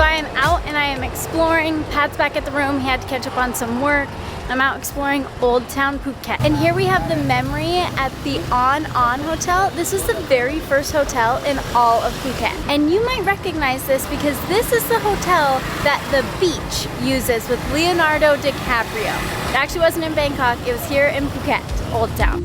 I am out and I am exploring. Pat's back at the room. He had to catch up on some work. I'm out exploring Old Town Phuket. And here we have the memory at the On Hotel. This is the very first hotel in all of Phuket. And you might recognize this because this is the hotel that The Beach uses with Leonardo DiCaprio. It actually wasn't in Bangkok, it was here in Phuket, Old Town.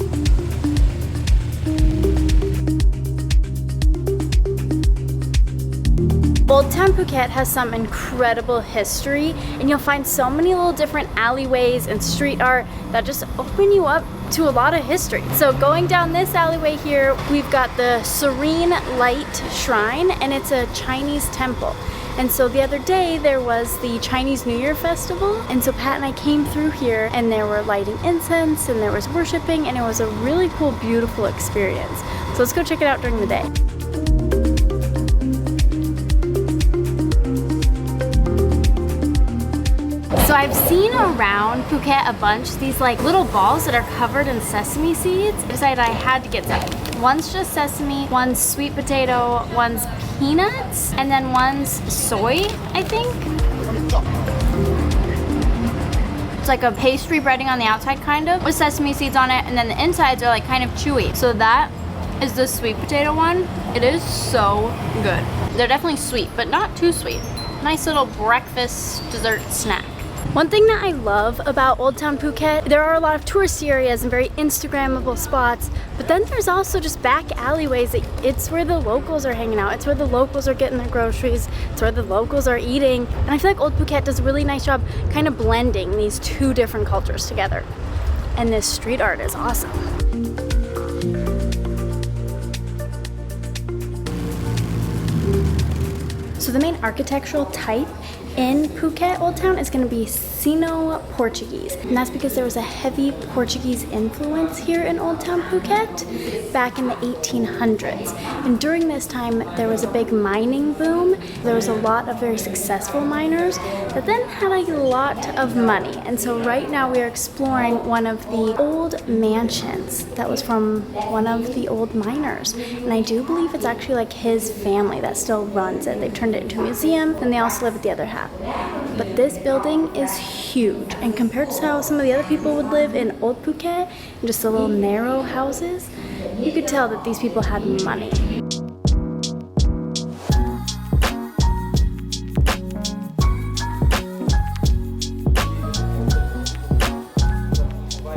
Old Town Phuket has some incredible history, and you'll find so many little different alleyways and street art that just open you up to a lot of history. So going down this alleyway here, we've got the Sirinat Shrine, and it's a Chinese temple. And so the other day there was the Chinese New Year festival, and so Pat and I came through here and there were lighting incense and there was worshiping, and it was a really cool, beautiful experience. So let's go check it out during the day. So I've seen around Phuket a bunch these like little balls that are covered in sesame seeds. I decided I had to get some. One's just sesame, one's sweet potato, one's peanuts, and then one's soy, I think. It's like a pastry breading on the outside kind of, with sesame seeds on it, and then the insides are like kind of chewy. So that is the sweet potato one. It is so good. They're definitely sweet, but not too sweet. Nice little breakfast dessert snack. One thing that I love about Old Town Phuket, there are a lot of touristy areas and very Instagrammable spots, but then there's also just back alleyways. It's where the locals are hanging out. It's where the locals are getting their groceries. It's where the locals are eating. And I feel like Old Phuket does a really nice job kind of blending these two different cultures together. And this street art is awesome. So the main architectural type in Phuket Old Town is going to be Sino-Portuguese, and that's because there was a heavy Portuguese influence here in Old Town Phuket back in the 1800s. And during this time there was a big mining boom. There was a lot of very successful miners that then had a lot of money, and so right now we are exploring one of the old mansions that was from one of the old miners, and I do believe it's actually like his family that still runs it. They've turned it into a museum, and they also live at the other half. But this building is huge, and compared to how some of the other people would live in Old Phuket, in just the little narrow houses, you could tell that these people had money.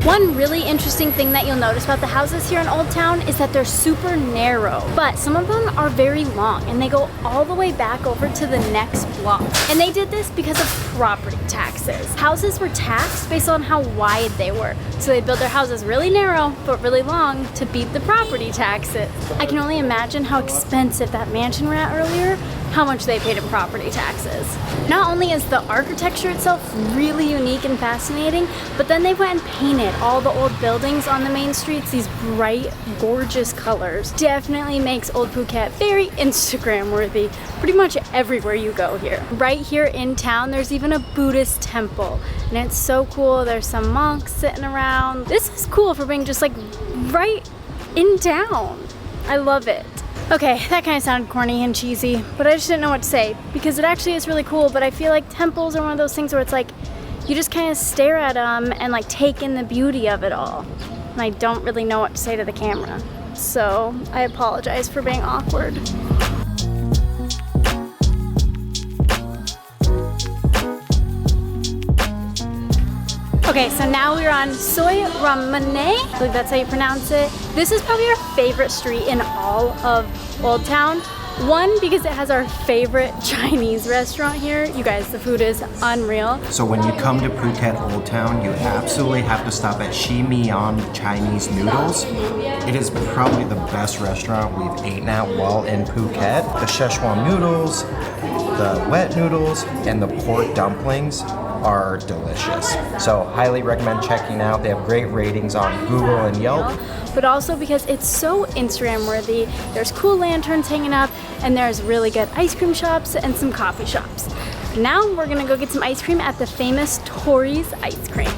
One really interesting thing that you'll notice about the houses here in Old Town is that they're super narrow, but some of them are very long and they go all the way back over to the next block. And they did this because of property taxes. Houses were taxed based on how wide they were. So they built their houses really narrow but really long to beat the property taxes. I can only imagine how expensive that mansion we're at earlier, how much they paid in property taxes. Not only is the architecture itself really unique and fascinating, but then they went and painted all the old buildings on the main streets these bright, gorgeous colors. Definitely makes Old Phuket very Instagram worthy pretty much everywhere you go here. Right here in town, there's even a Buddhist temple, and it's so cool. There's some monks sitting around. This is cool for being just like right in town. I love it. Okay, that kind of sounded corny and cheesy, but I just didn't know what to say because it actually is really cool, but I feel like temples are one of those things where it's like you just kind of stare at them and like take in the beauty of it all. And I don't really know what to say to the camera, so I apologize for being awkward. Okay, so now we're on Soi Ramane, I believe that's how you pronounce it. This is probably our favorite street in all of Old Town. One, because it has our favorite Chinese restaurant here. You guys, the food is unreal. So when you come to Phuket Old Town, you absolutely have to stop at Shi Mian Chinese Noodles. It is probably the best restaurant we've eaten at while in Phuket. The Szechuan noodles, the wet noodles, and the pork dumplings are delicious. So highly recommend checking out. They have great ratings on Google and Yelp. But also because it's so Instagram worthy. There's cool lanterns hanging up, and there's really good ice cream shops and some coffee shops. Now we're gonna go get some ice cream at the famous Tori's Ice Cream.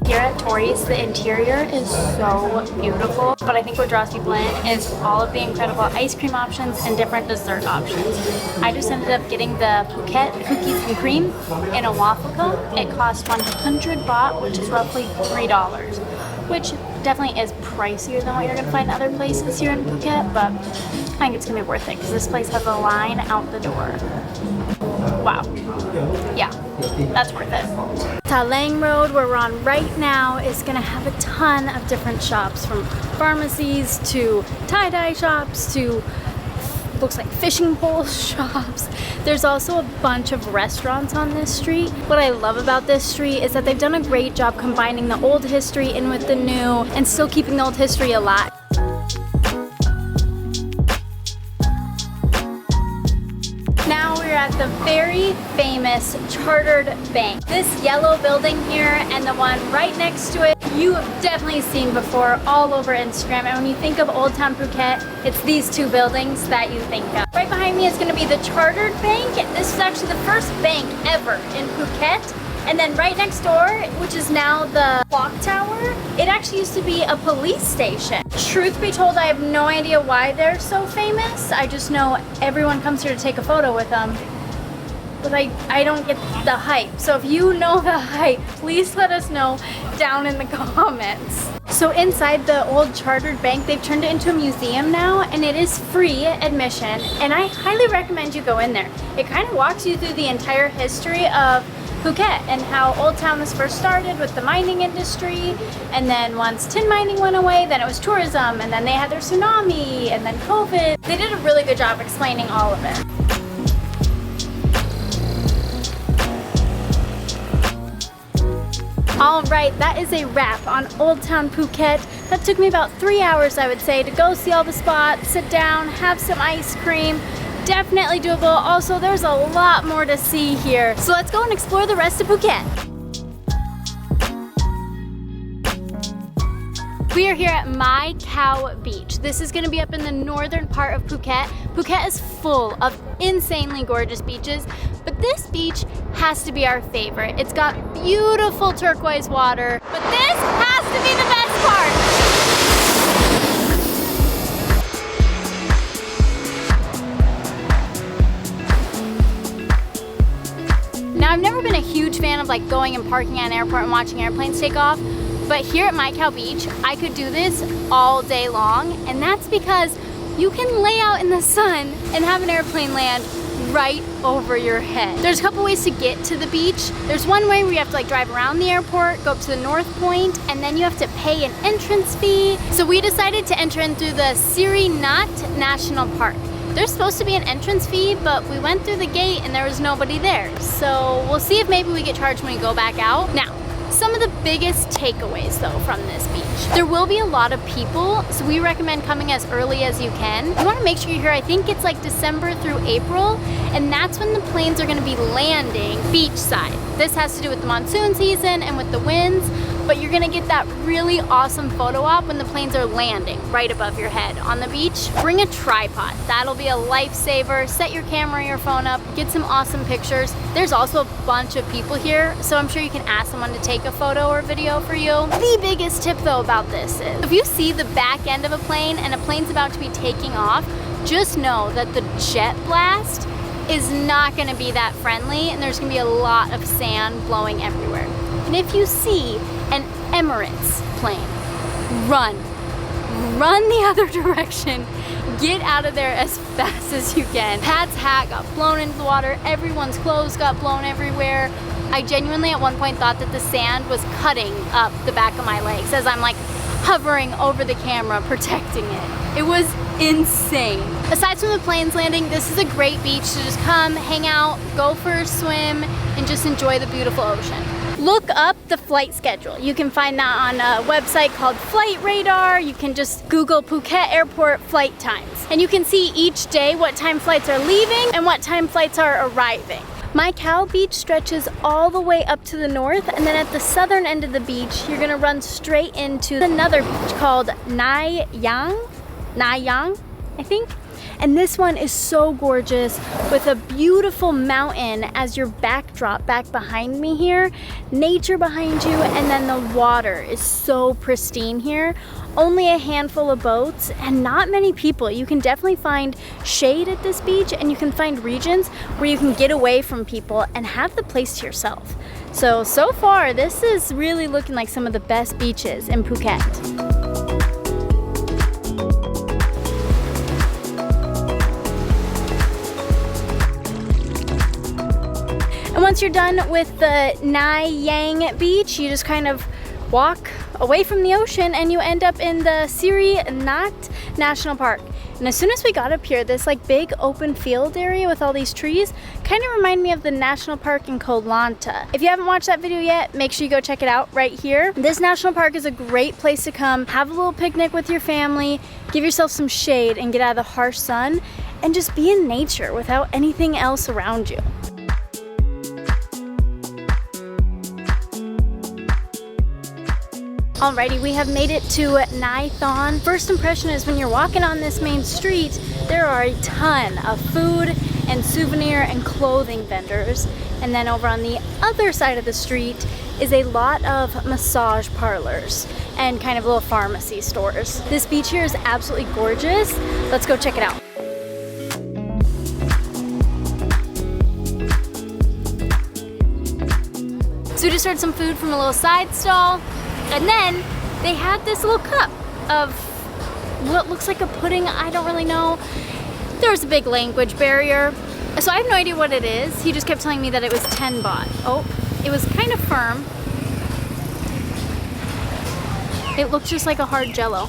Here at choice. The interior is so beautiful, but I think what draws people in is all of the incredible ice cream options and different dessert options. I just ended up getting the Phuket cookies and cream in a waffle cone. It cost 100 baht, which is roughly $3, which definitely is pricier than what you're gonna find in other places here in Phuket, but I think it's gonna be worth it because this place has a line out the door. Wow. Yeah, that's worth it. Ta Lang Road, where we're on right now, is gonna have a ton of different shops, from pharmacies to tie-dye shops to looks like fishing pole shops. There's also a bunch of restaurants on this street. What I love about this street is that they've done a great job combining the old history in with the new and still keeping the old history alive. Now we're at the very famous Chartered Bank. This yellow building here and the one right next to it, you have definitely seen before all over Instagram. And when you think of Old Town Phuket, it's these two buildings that you think of. Right behind me is going to be the Chartered Bank. This is actually the first bank ever in Phuket. And then right next door, which is now the clock tower, it actually used to be a police station. Truth be told, I have no idea why they're so famous. I just know everyone comes here to take a photo with them. But I don't get the hype. So if you know the hype, please let us know down in the comments. So inside the old Chartered Bank, they've turned it into a museum now, and it is free admission. And I highly recommend you go in there. It kind of walks you through the entire history of Phuket and how Old Town was first started with the mining industry, and then once tin mining went away, then it was tourism, and then they had their tsunami, and then COVID. They did a really good job explaining all of it. All right, that is a wrap on Old Town Phuket. That took me about 3 hours, I would say, to go see all the spots, sit down, have some ice cream. Definitely doable. Also, there's a lot more to see here. So let's go and explore the rest of Phuket. We are here at Mai Khao Beach. This is going to be up in the northern part of Phuket. Phuket is full of insanely gorgeous beaches, but this beach has to be our favorite. It's got beautiful turquoise water, but this has to be the best part. Now, I've never been a huge fan of like going and parking at an airport and watching airplanes take off, but here at Mai Khao Beach, I could do this all day long, and that's because you can lay out in the sun and have an airplane land right over your head. There's a couple ways to get to the beach. There's one way where you have to like drive around the airport, go up to the north point, and then you have to pay an entrance fee. So we decided to enter in through the Sirinat National Park. There's supposed to be an entrance fee, but we went through the gate and there was nobody there. So we'll see if maybe we get charged when we go back out. Now, some of the biggest takeaways though from this beach. There will be a lot of people, so we recommend coming as early as you can. You want to make sure you're here, I think it's like December through April, and that's when the planes are going to be landing beachside. This has to do with the monsoon season and with the winds, but you're going to get that really awesome photo op when the planes are landing right above your head on the beach. Bring a tripod. That'll be a lifesaver. Set your camera or your phone up, get some awesome pictures. There's also a bunch of people here, so I'm sure you can ask someone to take a photo or video for you. The biggest tip though about this is, if you see the back end of a plane and a plane's about to be taking off, just know that the jet blast is not going to be that friendly, and there's going to be a lot of sand blowing everywhere. And if you see an Emirates plane, run the other direction. Get out of there as fast as you can. Pat's hat got blown into the water. Everyone's clothes got blown everywhere. I genuinely at one point thought that the sand was cutting up the back of my legs as I'm like hovering over the camera protecting it. It was insane. Aside from the planes landing, this is a great beach to just come, hang out, go for a swim, and just enjoy the beautiful ocean. Look up the flight schedule. You can find that on a website called Flight Radar. You can just Google Phuket Airport flight times. And you can see each day what time flights are leaving and what time flights are arriving. Mai Khao Beach stretches all the way up to the north, and then at the southern end of the beach, you're gonna run straight into another beach called Nai Yang, I think. And this one is so gorgeous with a beautiful mountain as your backdrop back behind me here, nature behind you, and then the water is so pristine here. Only a handful of boats and not many people. You can definitely find shade at this beach, and you can find regions where you can get away from people and have the place to yourself. So far, this is really looking like some of the best beaches in Phuket. And once you're done with the Nai Yang Beach, you just kind of walk away from the ocean and you end up in the Sirinat National Park. And as soon as we got up here, this like big open field area with all these trees kind of remind me of the national park in Koh Lanta. If you haven't watched that video yet, make sure you go check it out right here. This national park is a great place to come, have a little picnic with your family, give yourself some shade and get out of the harsh sun and just be in nature without anything else around you. Alrighty, we have made it to Nai Thon. First impression is when you're walking on this main street, there are a ton of food and souvenir and clothing vendors. And then over on the other side of the street is a lot of massage parlors and kind of little pharmacy stores. This beach here is absolutely gorgeous. Let's go check it out. So we just ordered some food from a little side stall. And then they had this little cup of what looks like a pudding. I don't really know. There was a big language barrier. So I have no idea what it is. He just kept telling me that it was 10 baht. Oh, it was kind of firm. It looks just like a hard jello.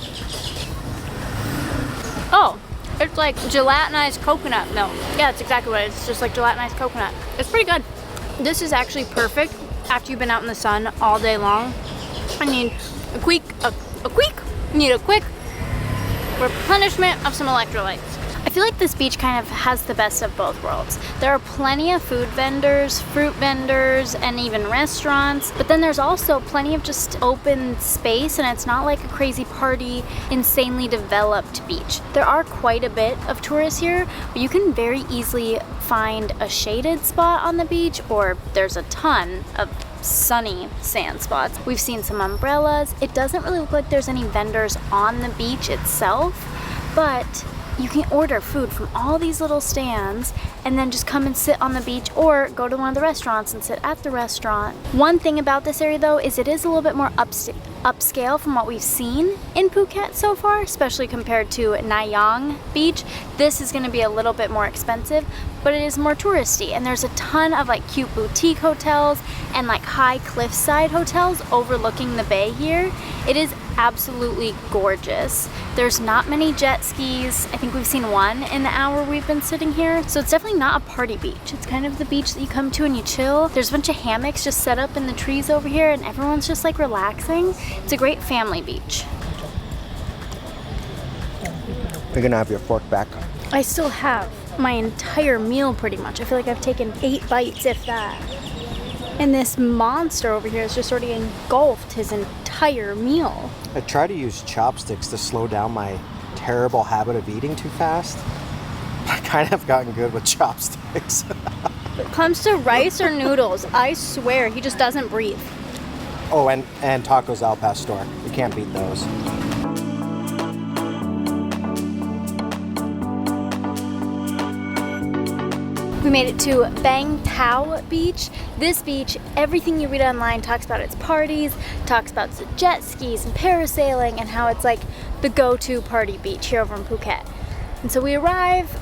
Oh, it's like gelatinized coconut milk. Yeah, that's exactly what it is. It's just like gelatinized coconut. It's pretty good. This is actually perfect after you've been out in the sun all day long. I need a quick replenishment of some electrolytes. I feel like this beach kind of has the best of both worlds. There are plenty of food vendors, fruit vendors, and even restaurants, but then there's also plenty of just open space, and it's not like a crazy party, insanely developed beach. There are quite a bit of tourists here, but you can very easily find a shaded spot on the beach, or there's a ton of sunny sand spots. We've seen some umbrellas. It doesn't really look like there's any vendors on the beach itself, but you can order food from all these little stands and then just come and sit on the beach or go to one of the restaurants and sit at the restaurant. One thing about this area though is it is a little bit more upscale from what we've seen in Phuket so far, especially compared to Nai Yang Beach. This is going to be a little bit more expensive, but it is more touristy, and there's a ton of like cute boutique hotels and like high cliffside hotels overlooking the bay here. It is absolutely gorgeous. There's not many jet skis. I think we've seen one in the hour we've been sitting here. So it's definitely not a party beach. It's kind of the beach that you come to and you chill. There's a bunch of hammocks just set up in the trees over here and everyone's just like relaxing. It's a great family beach. You're gonna have your fork back. I still have my entire meal pretty much. I feel like I've taken 8 bites, if that. And this monster over here has just already engulfed his entire meal. I try to use chopsticks to slow down my terrible habit of eating too fast. I kind of have gotten good with chopsticks. When it comes to rice or noodles, I swear he just doesn't breathe. Oh, and tacos al pastor. You can't beat those. We made it to Tao Beach. This beach, everything you read online talks about its parties, talks about the jet skis and parasailing and how it's like the go-to party beach here over in Phuket. And so we arrive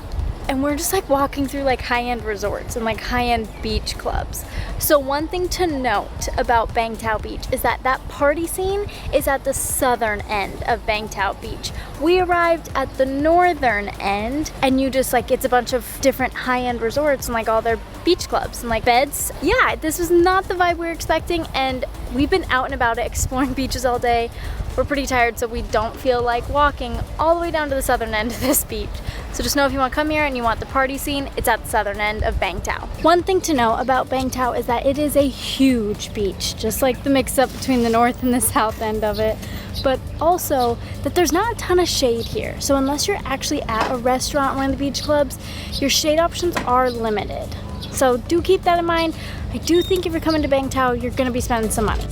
and we're just like walking through like high-end resorts and like high-end beach clubs. So one thing to note about Tao Beach is that that party scene is at the southern end of Tao Beach. We arrived at the northern end and you just like, it's a bunch of different high-end resorts and like all their beach clubs and like beds. Yeah, this was not the vibe we were expecting, and we've been out and about it exploring beaches all day. We're pretty tired, so we don't feel like walking all the way down to the southern end of this beach. So just know if you want to come here and you want the party scene, it's at the southern end of Bang Tao. One thing to know about Bang Tao is that it is a huge beach, just like the mix-up between the north and the south end of it. But also that there's not a ton of shade here. So unless you're actually at a restaurant or one of the beach clubs, your shade options are limited. So do keep that in mind. I do think if you're coming to Bang Tao, you're gonna be spending some money.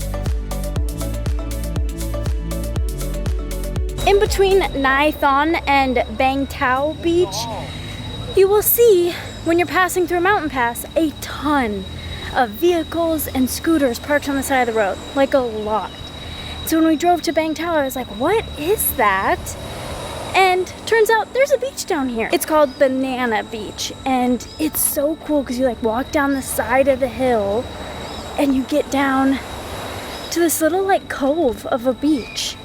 In between Nai Thon and Bang Tao Beach, you will see when you're passing through a mountain pass a ton of vehicles and scooters parked on the side of the road, like a lot. So when we drove to Bang Tao, I was like, what is that? And turns out there's a beach down here. It's called Banana Beach, and it's so cool because you like walk down the side of the hill and you get down to this little like cove of a beach.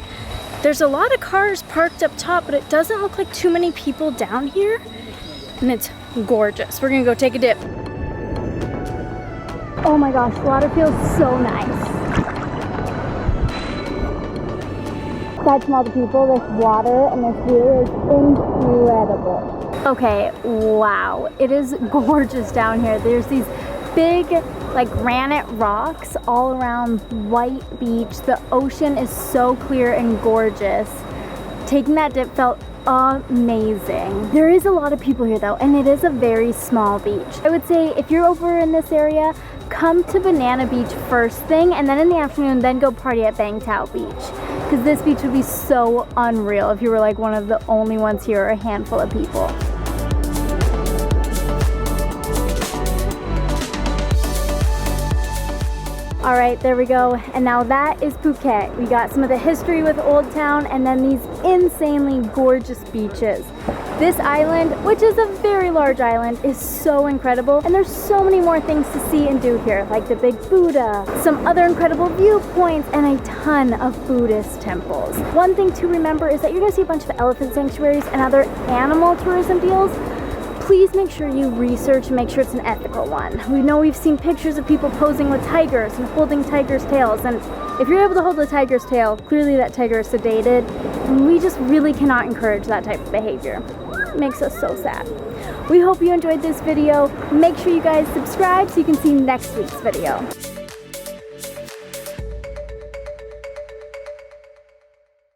There's a lot of cars parked up top, but it doesn't look like too many people down here, and it's gorgeous. We're gonna go take a dip. Oh my gosh, water feels so nice. Aside from all the people, this water and this view is incredible. Okay, wow, it is gorgeous down here. There's these big like granite rocks all around White Beach. The ocean is so clear and gorgeous. Taking that dip felt amazing. There is a lot of people here though, and it is a very small beach. I would say if you're over in this area, come to Banana Beach first thing, and then in the afternoon, then go party at Bang Tao Beach. Because this beach would be so unreal if you were like one of the only ones here or a handful of people. All right, there we go. And now that is Phuket. We got some of the history with Old Town and then these insanely gorgeous beaches. This island, which is a very large island, is so incredible. And there's so many more things to see and do here, like the big Buddha, some other incredible viewpoints, and a ton of Buddhist temples. One thing to remember is that you're gonna see a bunch of elephant sanctuaries and other animal tourism deals. Please make sure you research and make sure it's an ethical one. We know we've seen pictures of people posing with tigers and holding tigers' tails, and if you're able to hold a tiger's tail, clearly that tiger is sedated, and we just really cannot encourage that type of behavior. It makes us so sad. We hope you enjoyed this video. Make sure you guys subscribe so you can see next week's video.